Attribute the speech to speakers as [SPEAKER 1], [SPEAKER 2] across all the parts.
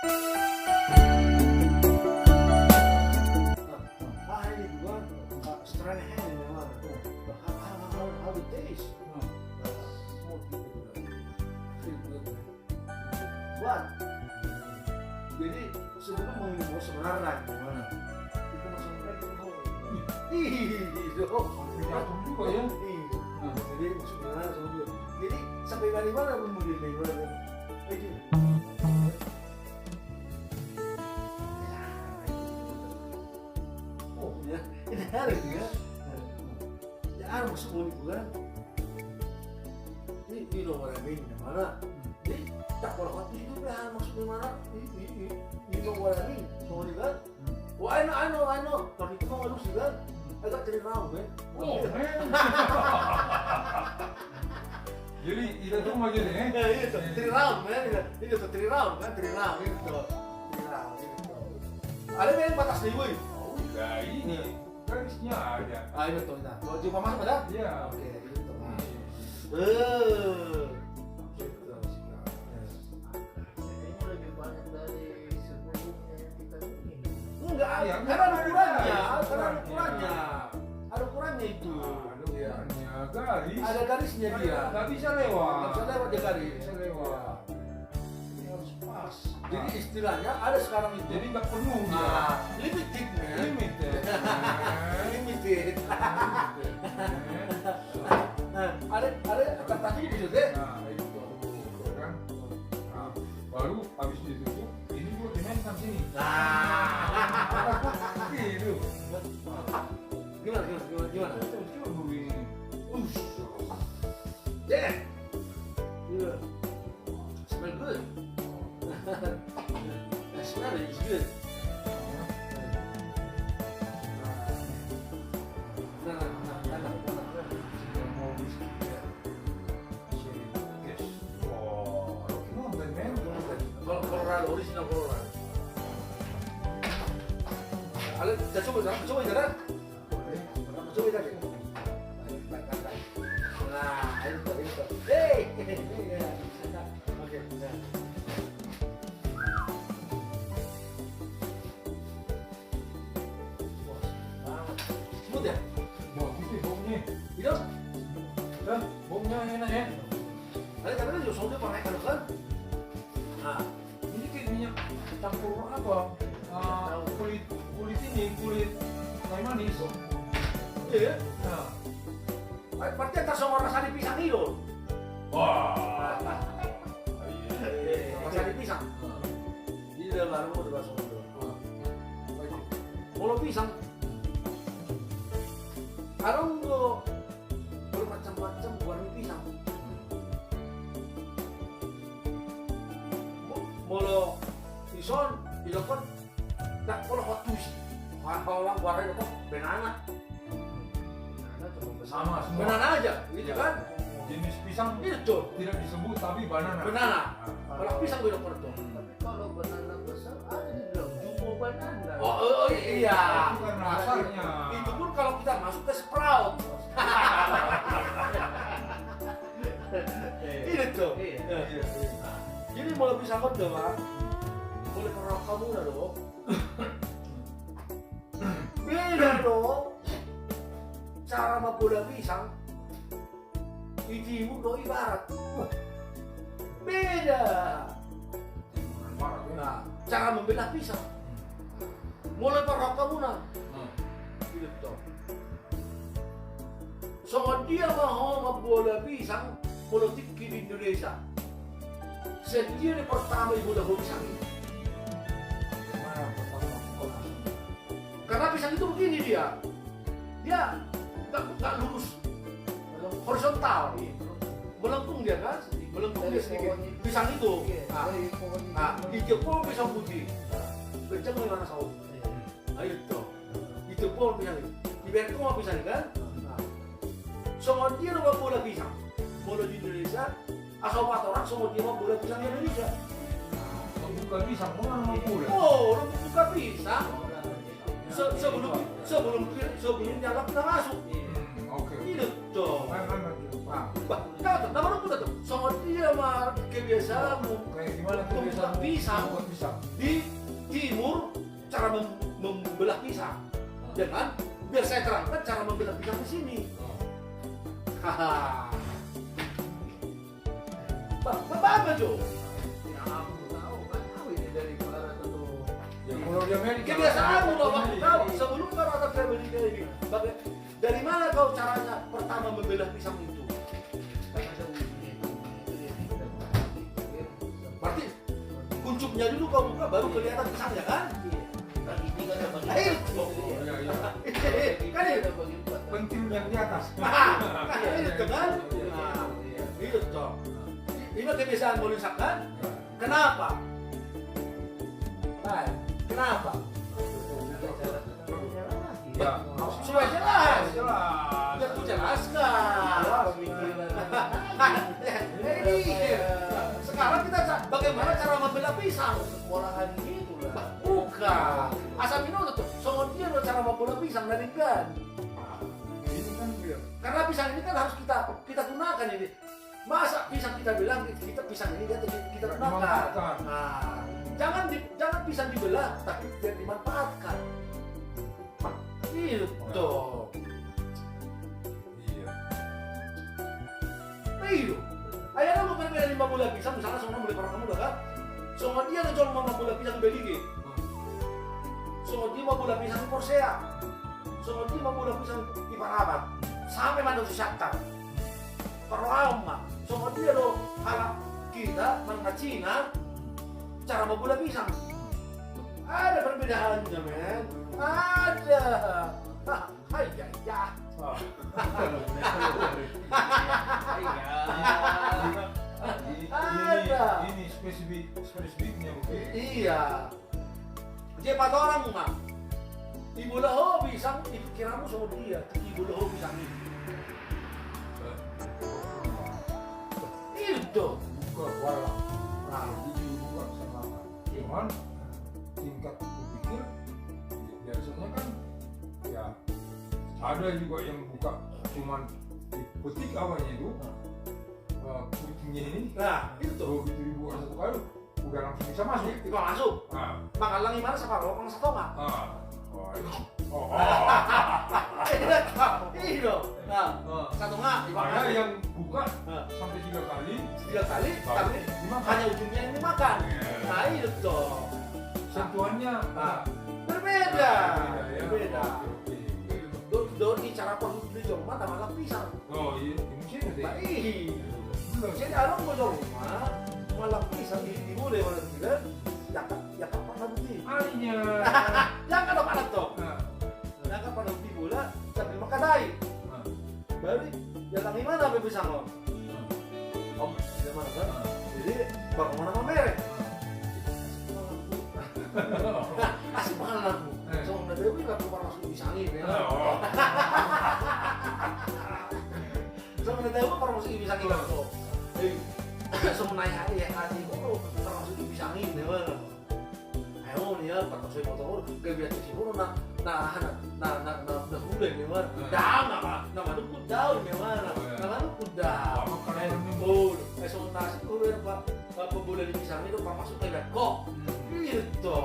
[SPEAKER 1] Ini juga strength hand memang. How it taste? Small people feel good. But jadi sebelum menginfo sebenarnya gimana? Itu masuk lagi tuh. Itu
[SPEAKER 2] Jatuh juga ya.
[SPEAKER 1] Jadi sebenarnya sebelum. Jadi sampai dari mana pun mungkin nih gimana? Oh ya, ini hari ya. Ya harus semua itu kan. Ini nomor yang ini mana? Jadi tak kalau waktu itu kan maksud mana? Ini nomor yang ini, semua ini kan. Oh, I know. Tapi itu mau harus kan? Agak terlalu kan?
[SPEAKER 2] Oh, men. Jadi itu tuh mau jadi
[SPEAKER 1] Ya itu, 3 round kan? Itu 3 round kan? 3 round itu. Ada yang batas nih, woi.
[SPEAKER 2] Oh, enggak ini. Garisnya ada.
[SPEAKER 1] Ini tuh, nah. Kalau jumpa mas pada?
[SPEAKER 2] Iya.
[SPEAKER 1] Oke, itu.
[SPEAKER 3] Kayaknya lebih banyak dari sebelumnya yang kita ini.
[SPEAKER 1] Enggak,
[SPEAKER 2] Iya,
[SPEAKER 1] karena ada ukurannya,
[SPEAKER 2] ukurannya.
[SPEAKER 1] ada ukurannya itu.
[SPEAKER 2] Ada ukurannya, garis.
[SPEAKER 1] Ada garisnya dia.
[SPEAKER 2] Nggak bisa lewat.
[SPEAKER 1] Nggak bisa lewat dia garis.
[SPEAKER 2] Bisa lewat.
[SPEAKER 1] Ini harus pas. Jadi istilahnya ada sekarang itu.
[SPEAKER 2] Jadi nggak penuh dia.
[SPEAKER 1] Nah, limited man.
[SPEAKER 2] Limited.
[SPEAKER 1] Limited. Ada kata-katanya di situ deh.
[SPEAKER 2] Nah, itu kan. Nah, baru habis ditutup, ini buat dimainkan sini.
[SPEAKER 1] Nah.
[SPEAKER 2] Gitu.
[SPEAKER 1] Gimana?
[SPEAKER 2] Coba dulu ini.
[SPEAKER 1] Yeah. Yeah. Smell good. Smell it is good. Colorado, original Colorado. Ale, coba jalan. Coba jalan. Nah, itu. Hey. Oke. Smooth ya?
[SPEAKER 2] Bagus sih baunya.
[SPEAKER 1] Itu?
[SPEAKER 2] Dah, baunya enak ya.
[SPEAKER 1] Ale katanya juga soalnya pernah kan? Nah,
[SPEAKER 2] Ini kayak minyak campur apa? Kulit kayu manis.
[SPEAKER 1] iya.
[SPEAKER 2] Nah,
[SPEAKER 1] Berarti antar sama rasa di pisang itu.
[SPEAKER 2] wah.
[SPEAKER 1] Rasa di pisang. Ini udah baru udah langsung itu. Kalau pisang, ada nggak bermacam-macam warna pisang. Kalau ison, dilakukan tak kalau kotus. Kalau orang warna itu banana.
[SPEAKER 2] Sama semua.
[SPEAKER 1] Banana aja, gitu kan?
[SPEAKER 2] Jenis pisang
[SPEAKER 1] Itu.
[SPEAKER 2] tidak disebut tapi banana.
[SPEAKER 1] Banana. Kalau pisang gue dapat tuh.
[SPEAKER 3] Tapi kalau banana besar ada dibilang jumbo banana.
[SPEAKER 1] Oh iya.
[SPEAKER 2] Itu kan rasanya.
[SPEAKER 1] Itu pun kalau kita masuk ke sprout. Ini tuh.
[SPEAKER 3] Iya.
[SPEAKER 1] Jadi mau bisa kode pak, boleh kerok kamu dah dong. Beda dong. Cara membuat pisang. Ibu doi barat. Beda. Nah, cara membelah pisang. Mulai kerok kamu nah. Gitu. So dia mau membuat pisang politik di Indonesia. Sendiri pertama ibu dah pisang ini. Karena pisang itu begini dia nggak lurus, horizontal, melengkung dia kan, melengkung dia sedikit. Pisang itu, dijepol pisang putih, kencang mana saud. Ayo tuh, dijepol pisang itu, diberkong sama pisang kan. Semua dia mau bola pisang, bola di Indonesia. Asal orang semua dia mau bola pisang di Indonesia.
[SPEAKER 2] Buka pisang, mana mau bola?
[SPEAKER 1] Oh, orang buka pisang. Sebelum dianggap kita masuk.
[SPEAKER 2] Oke.
[SPEAKER 1] Ini tuh.
[SPEAKER 2] Mana?
[SPEAKER 1] Nah, nama lu tuh. Sama dia mah kebiasaanmu
[SPEAKER 2] Kayak gimana tuh
[SPEAKER 1] membuka
[SPEAKER 2] biasa
[SPEAKER 1] pisang
[SPEAKER 2] membuat pisang?
[SPEAKER 1] di timur, cara membelah pisang. Jangan biar saya terangkan cara membelah pisang di sini. Haha. Apa tuh?
[SPEAKER 3] Ya aku tahu kan tahu ini dari barat atau
[SPEAKER 2] Ya kalau di Amerika.
[SPEAKER 1] Kebiasaanmu loh,
[SPEAKER 2] Amerika.
[SPEAKER 1] kau sebelum kau datang ke Amerika ini. Dari mana kau caranya pertama membelah pisang itu?
[SPEAKER 3] kan ada ujungnya itu dia tidak
[SPEAKER 1] Berarti kuncupnya dulu kau buka baru kelihatan pisangnya kan?
[SPEAKER 3] bagi tiga ada bagi
[SPEAKER 1] Ayo.
[SPEAKER 2] Oh iya iya.
[SPEAKER 1] Kan itu.
[SPEAKER 3] ada bagi empat
[SPEAKER 2] Pentil yang di atas.
[SPEAKER 1] Kan itu kan?
[SPEAKER 2] Iya,
[SPEAKER 1] Nah,
[SPEAKER 2] iya.
[SPEAKER 1] itu toh. Ini kebiasaan melisak kan? Kenapa? Nah, kenapa?
[SPEAKER 2] Ya.
[SPEAKER 1] Supaya jelas.
[SPEAKER 2] Jelas.
[SPEAKER 1] Biar ku jelaskan. Ini sekarang kita bagaimana cara membelah pisang?
[SPEAKER 3] sekolahan gitu lah
[SPEAKER 1] Bukan. Asal minum tuh. Soalnya dia ada cara membelah pisang dari kan.
[SPEAKER 2] Ini kan biar.
[SPEAKER 1] Karena pisang ini kan harus kita gunakan ini. Masa pisang kita bilang kita pisang ini kita gunakan.
[SPEAKER 2] Dimanfaatkan.
[SPEAKER 1] Nah, jangan pisang dibelah tapi biar dimanfaatkan. Itu.
[SPEAKER 2] Iya.
[SPEAKER 1] Itu. Ayah lu berbeda 5 bulan pisang misalnya semua boleh orang kamu kan? Semua dia jual 5 bulan pisang di Beligi. Semua dia 5 bulan pisang di Korsea. Semua dia 5 bulan pisang di Parabat. Sampai mana si Shakhtar. Perlama. Semua dia lo harap kita mana Cina cara membuat pisang. Ada perbedaannya men. Ada. Hai ya. Ada.
[SPEAKER 2] Ini spesifiknya mungkin.
[SPEAKER 1] Iya. Dia pada orang mah. Ibu leho pisang itu kiramu sama dia. Ibu leho pisang ini. Itu.
[SPEAKER 2] Buka walau.
[SPEAKER 1] Nah,
[SPEAKER 2] Jadi buka sama. Cuman tingkat berpikir biasanya kan ya ada juga yang buka cuman dipetik awalnya itu kucingnya ini
[SPEAKER 1] nah itu tuh.
[SPEAKER 2] begitu dibuka satu kali udah langsung bisa masuk.
[SPEAKER 1] Itu masuk.
[SPEAKER 2] Ah,
[SPEAKER 1] Makan lagi mana separuh, orang satu nggak?
[SPEAKER 2] ah, oh, oh,
[SPEAKER 1] Iya. Nah, satu nggak?
[SPEAKER 2] ada yang buka
[SPEAKER 1] Nah,
[SPEAKER 2] sampai 3 kali
[SPEAKER 1] 3 kali, tapi
[SPEAKER 2] dimakan.
[SPEAKER 1] hanya ujungnya yang dimakan.
[SPEAKER 2] Iya.
[SPEAKER 1] Nah itu tuh.
[SPEAKER 2] Sentuhannya
[SPEAKER 1] Nah, berbeda.
[SPEAKER 2] ya.
[SPEAKER 1] Berbeda.
[SPEAKER 2] Oke.
[SPEAKER 1] Doni cara produksi di rumah tambah malah pisang.
[SPEAKER 2] Oh iya, di sini deh.
[SPEAKER 1] Baik.
[SPEAKER 2] Belum.
[SPEAKER 1] Jadi orang mau di rumah malah pisang di boleh malah tidak. Ya kapan nanti?
[SPEAKER 2] Alinya.
[SPEAKER 1] Yang kan apa tuh?
[SPEAKER 2] Nah,
[SPEAKER 1] Yang kan pada di bola sambil makan dai.
[SPEAKER 2] nah,
[SPEAKER 1] Baru datang di mana sampai pisang om?
[SPEAKER 2] nah.
[SPEAKER 1] Om, di mana kan? Jadi baru mana sama merek? Asik banget aku. Soalnya Dewi nggak keluar langsung pisangin ya.
[SPEAKER 2] Oh.
[SPEAKER 1] Soalnya Dewi baru masuk pisangin kan tuh. Semua naik hari ya hati kok baru masuk pisangin ya. Ayo nih ya, pas saya foto kayak biasa sih pun nah bulan ya mana? Dah nama itu kuda ya mana? Nama itu kuda. Oh, esok nasi kuda pak pembulan di pisang itu pas masuk kayak kok gitu.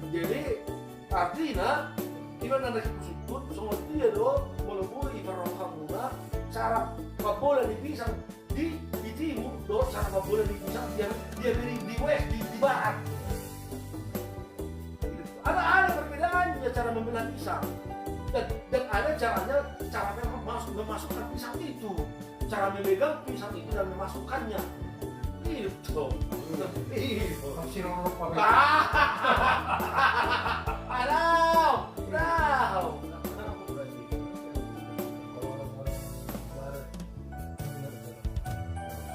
[SPEAKER 1] Jadi artinya kita nanti kusukut semua dia doh boleh ibarat kamuna cara bola di pisang di timur doh cara bola di pisang dia beri di west di barat. Ada perbedaannya cara membelah pisang dan ada caranya cara memasukkan pisang itu cara memegang pisang itu dan memasukkannya itu.
[SPEAKER 2] Tafsir Allah Pak.
[SPEAKER 1] Tahu.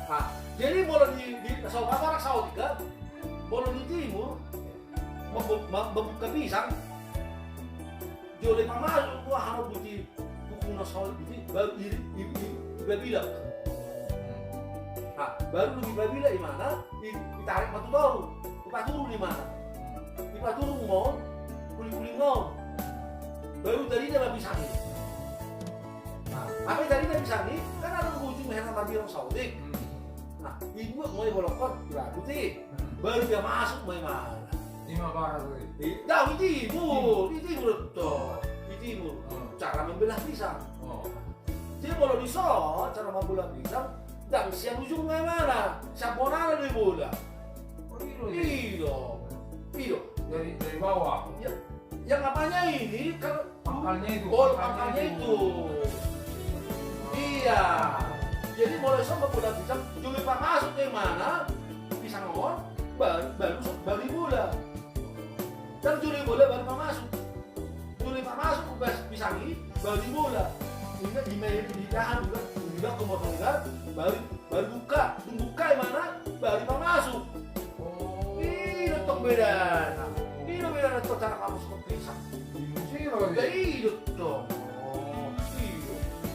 [SPEAKER 1] Nah, jadi bola di Saudi Saudi kan, bola di timur membuka pisang, jole pamasuk gua harus buti buku Saudi baru bilang. Nah, baru di Babila di mana? Ditarik batu baru. Dipaturu di mana? Dipaturu mau, kuling-kuling mau. Baru tadi dia pisang ini. Nah, apa yang tadi dia pisang ini? Kan ada ujung merah Nabi orang Saudi. Nah, ibu mulai bolokot, berarti baru dia masuk mulai mana?
[SPEAKER 2] 5 bara tadi.
[SPEAKER 1] Dah di timur tuh, di timur. Cara membelah pisang.
[SPEAKER 2] Oh.
[SPEAKER 1] Dia kalau di sana cara membelah pisang, dan siang ujung mana? Siapa nana di bola?
[SPEAKER 2] Oh, itu.
[SPEAKER 1] Iyo.
[SPEAKER 2] Dari bawah.
[SPEAKER 1] Ya, yang apanya ini kan
[SPEAKER 2] Pangkalnya itu.
[SPEAKER 1] pangkalnya itu. Iya. Jadi mulai sama bola pisang, juli pak masuk ke mana? Pisang on, baru bola. Dan juli bola baru pak masuk. Juli pak masuk ke pisang ini, baru bola. Ini di dahan juga kemudian baru buka yang mana? Baru pak masuk. Ini untuk beda. Ini beda untuk cara kamu suka pisang. Jadi itu dong.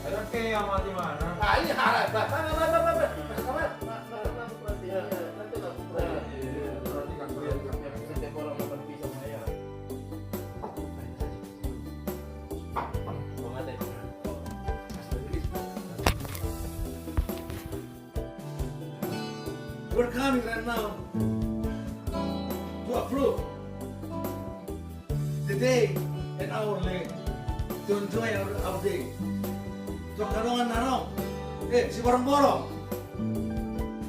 [SPEAKER 2] Ada kayak yang mati mana?
[SPEAKER 1] Ah ini halal.
[SPEAKER 3] Setiap orang makan pisang ayam. Bang Ade.
[SPEAKER 4] We're coming right now to approve the day and our day to enjoy our day. So karongan narong, si borong-borong,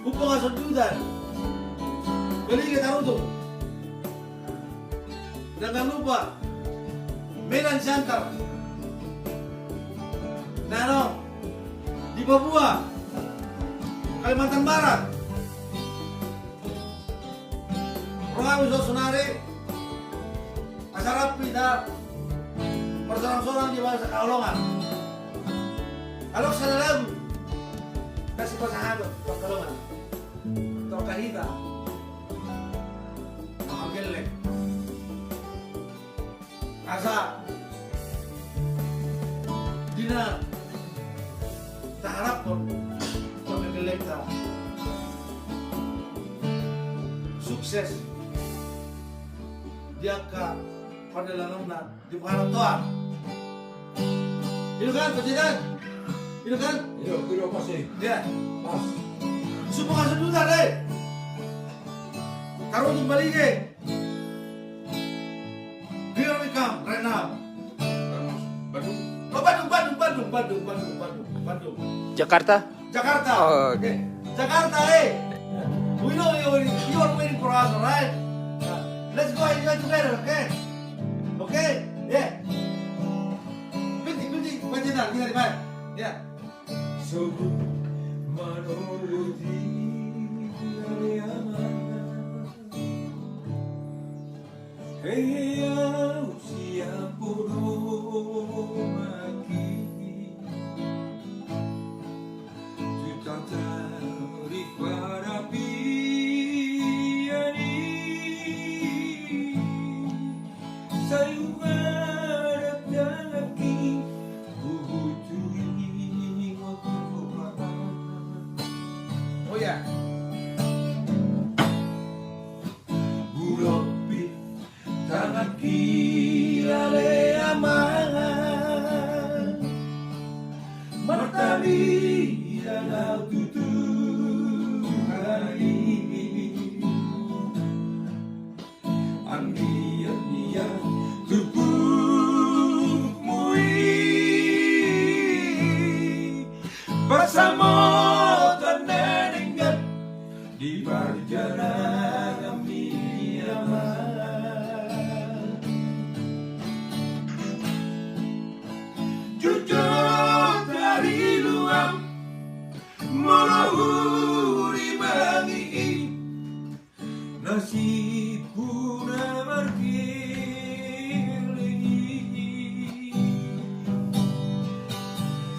[SPEAKER 4] upang nga sundudan, balik kita rutong. Jangan lupa, Medan Center, narong, di Papua, Kalimantan Barat. Kami Sunari, acara pida persoalan-soalan di bahasa Kaolongan. Alok sana lagu, kasih pasahan Kaolongan, Tokahita, Mahagelek, Asa, Dina, taharap pun, Mahagelek tahu, sukses. Dia ke pada lalangna di Barat Tuan. Itu kan presiden? Itu kan?
[SPEAKER 2] Itu pasti.
[SPEAKER 4] Dia.
[SPEAKER 2] Pas.
[SPEAKER 4] Semua kasih duta deh. Taruh untuk balik deh. Here we come right now.
[SPEAKER 2] Bandung.
[SPEAKER 4] Oh, Bandung.
[SPEAKER 5] Jakarta?
[SPEAKER 4] Jakarta.
[SPEAKER 5] Oh,
[SPEAKER 4] okay. Jakarta, We know you are waiting for us, alright? Let's go enjoy together, okay? Okay? Yeah. Kunci, kita di mana? Ya.
[SPEAKER 2] Sebelum menuruti kalian, hei usia puluh lagi, kita tarik pada piani, saya berharap lagi.
[SPEAKER 4] Oh ya.
[SPEAKER 2] Buropi tangan kilale aman, matahari dalam tutup hari, angin tubuh mui bersama di perjalanan kami aman, jujur dari luar melahuri bagi nasib puna berkeliling,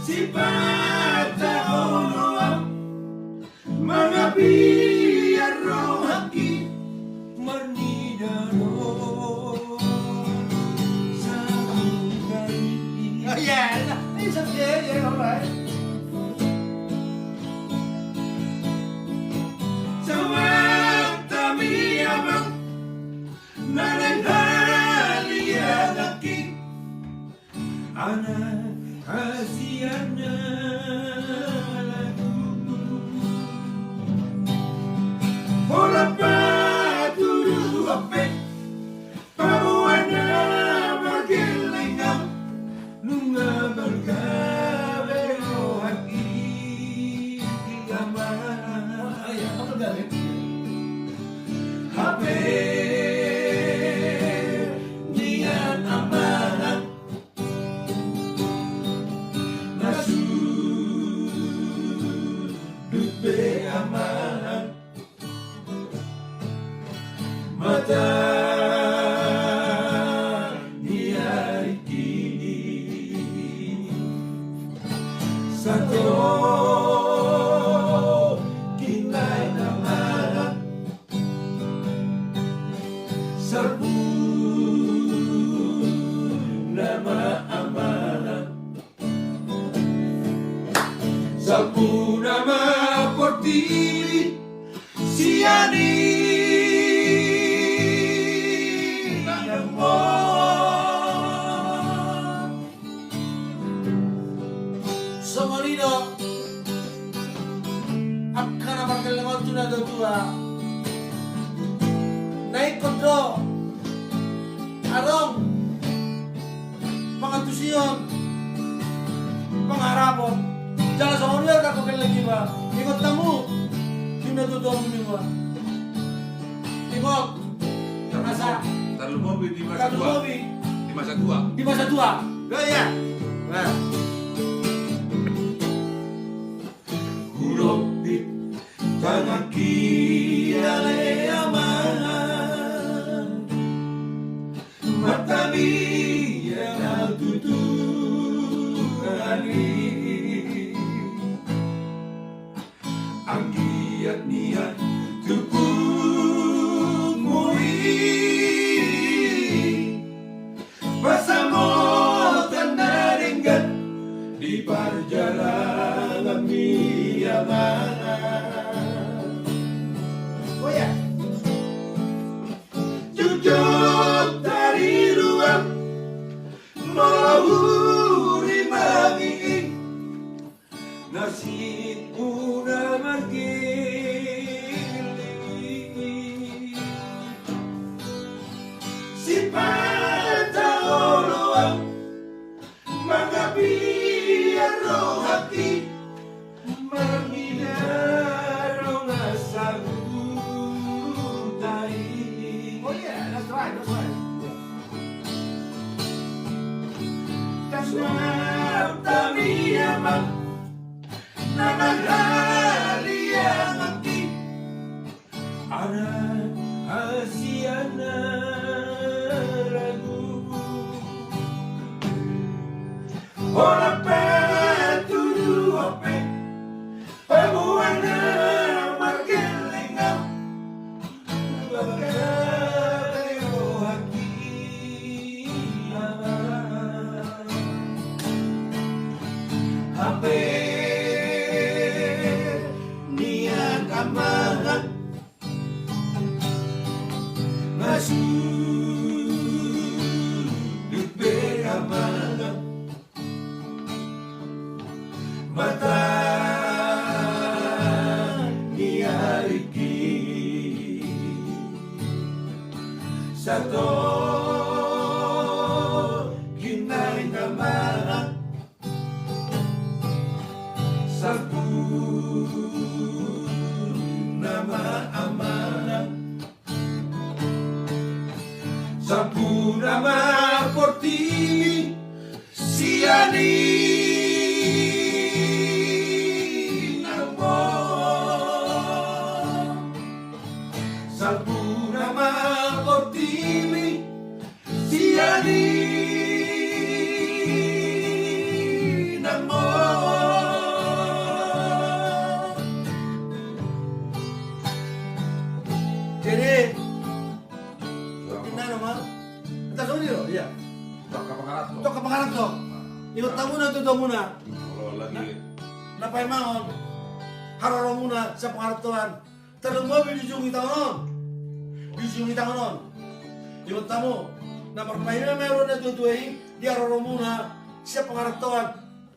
[SPEAKER 2] si patah orang mengapi rohaki mernidano sampai.
[SPEAKER 4] Oh yeah, it's okay, yeah, alright.
[SPEAKER 2] Sewaktu miamang nanenghali agaki anak kasihannya lagu
[SPEAKER 4] mata di hari kini. Satu kinai nama serbu nama amanah serbu nama portili siani Somalido akkana markelle tuna tua naik kodo arong pangatusion pangharapon jala Somalido ka ko lagi ba ikot tamu tinatudong ni ba ikot asa
[SPEAKER 2] Taruh mobil di masa
[SPEAKER 4] satu
[SPEAKER 2] tua.
[SPEAKER 4] mobil
[SPEAKER 2] Di masa tua.
[SPEAKER 4] di masa tua gaya nah Hurupit tangan kiale aman mata yang tutugani anggiat niat tupung mui bersama tanda ringgat di perjalanan miangan. Oh ya, jujur dari ruang melahuri manging nasib una margili si pantauloa magabiar roh hati menghindar ngasagu tai.
[SPEAKER 1] Oh yeah, that's right, that's right.
[SPEAKER 4] Kasnap tami aman nanaghali ang aki anak asiana ragu ora peturu ope pemuana markelengam bakalo haki hape niat amangat masuk beramangat mata di hari kini satu kinai nama sapu nama amanah sapu nama portini siani sapu nama portini siani namo. Jadi, kita nama, kita tahu dia, iya.
[SPEAKER 2] Tak kapangarat
[SPEAKER 4] Ito kapangarap to. Ikot tamu na ito muna.
[SPEAKER 2] Kalau lagi
[SPEAKER 4] Napay mangon. Hararo muna sa pangarap toan. Talong mo bidijung itangon. Bidijung itangon. Ikot tamu. Na magpahinga meron na tutuin. Di hararo muna sa pangarap toan.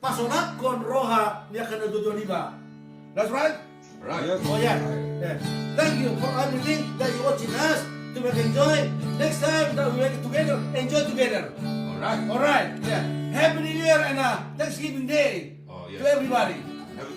[SPEAKER 4] Pasonak kon roha niya ka natutuan iba. That's right?
[SPEAKER 2] right.
[SPEAKER 4] Oh yeah. Yeah. Thank you for everything that you watching us to make enjoy. Next time that we make it together, enjoy together.
[SPEAKER 2] Alright.
[SPEAKER 4] All right. Yeah. Happy New Year and Thanksgiving Day
[SPEAKER 2] Oh
[SPEAKER 4] to
[SPEAKER 2] yeah.
[SPEAKER 4] everybody.
[SPEAKER 2] Happy